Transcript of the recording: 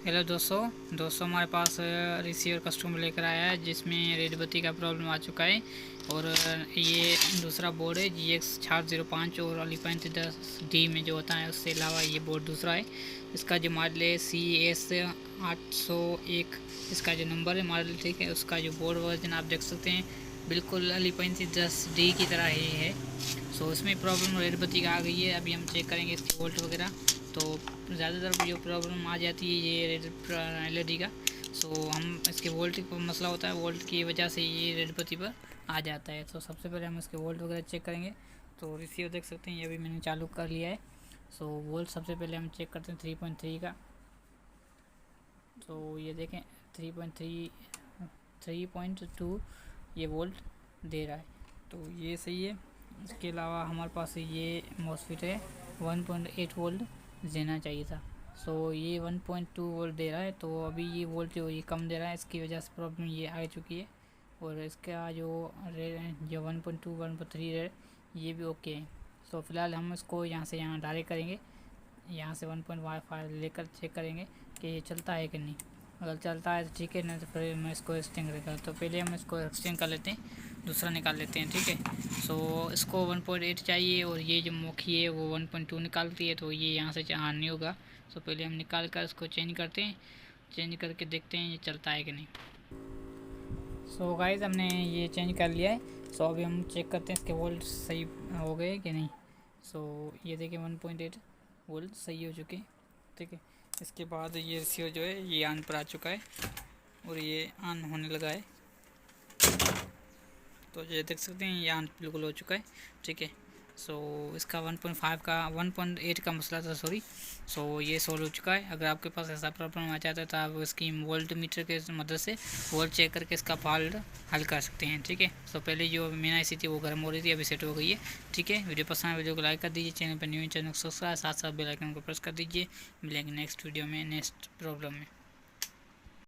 Hello दोस्तों हमारे पास receiver customer लेकर आया है जिसमें रेड बत्ती का प्रॉब्लम आ चुका है। और ये दूसरा बोर्ड है GX405 और Ali3510D में जो होता है उससे अलावा ये बोर्ड दूसरा है। इसका जो मॉडल है CS801, इसका जो नंबर है मॉडल, ठीक है। उसका जो बोर्ड वर्जन आप देख सकते हैं बिल्कुल Ali3510D की तरह ही है। सो इसमें प्रॉब्लम रेड बत्ती का आ गई है। अभी हम चेक करेंगे इसके वोल्ट वगैरह। तो ज़्यादातर जो प्रॉब्लम आ जाती है ये रेड LED का। सो हम इसके वोल्ट का मसला होता है, वोल्ट की वजह से ये रेड बत्ती पर आ जाता है। तो सबसे पहले हम इसके वोल्ट वगैरह चेक करेंगे। तो रिसीवर देख सकते हैं ये भी मैंने चालू कर लिया है। सो वोल्ट सबसे पहले हम चेक करते हैं 3.3 का। तो ये देखें 3.2 ये वोल्ट दे रहा है, तो ये सही है। इसके अलावा हमारे पास ये मॉसफेट है 1.8 वोल्ट देना चाहिए था। सो ये 1.2 वोल्ट दे रहा है, तो अभी ये वोल्ट जो ये कम दे रहा है, इसकी वजह से प्रॉब्लम ये आ चुकी है। और इसका जो 1.2 1.3 है ये भी ओके है। सो फिलहाल हम इसको यहाँ से यहाँ डायरेक्ट करेंगे, यहाँ से 1.5 लेकर चेक करेंगे कि ये चलता है कि नहीं। अगर चलता है तो ठीक है, नहीं तो फिर मैं इसको एक्सटेंड करेगा। तो पहले हम इसको एक्सटेंड कर लेते हैं, दूसरा निकाल लेते हैं, ठीक है। सो इसको 1.8 चाहिए और ये जो मोखी है वो 1.2 निकालती है, तो ये यहाँ से ऑन नहीं होगा। सो पहले हम निकाल कर इसको चेंज करते हैं, चेंज करके देखते हैं ये चलता है कि नहीं। सो गाइस हमने ये चेंज कर लिया है। सो अभी हम चेक करते हैं इसके वोल्ट सही हो गए कि नहीं। सो ये देखिए 1.8 वोल्ट सही हो चुके, ठीक है। इसके बाद ये रिसीवर जो है ये ऑन पर आ चुका है और ये ऑन होने लगा है। तो ये देख सकते हैं ये ऑन बिल्कुल हो चुका है, ठीक है। सो इसका 1.5 का 1.8 का मसला था, सॉरी। सो ये सॉल्व हो चुका है। अगर आपके पास ऐसा प्रॉब्लम आ जाता है तो आप इसकी वोल्ट मीटर के मदद से वोल्ट चेक करके इसका फॉल्ट हल कर सकते हैं, ठीक है। सो पहले जो मेन IC थी वो गर्म हो रही थी, अभी सेट हो गई है, ठीक है। वीडियो पसंद है वीडियो को लाइक कर दीजिए, चैनल पर न्यू चैनल को सब्सक्राइब, साथ साथ बेल आइकन को प्रेस कर दीजिए। मिलेंगे नेक्स्ट वीडियो में नेक्स्ट प्रॉब्लम में।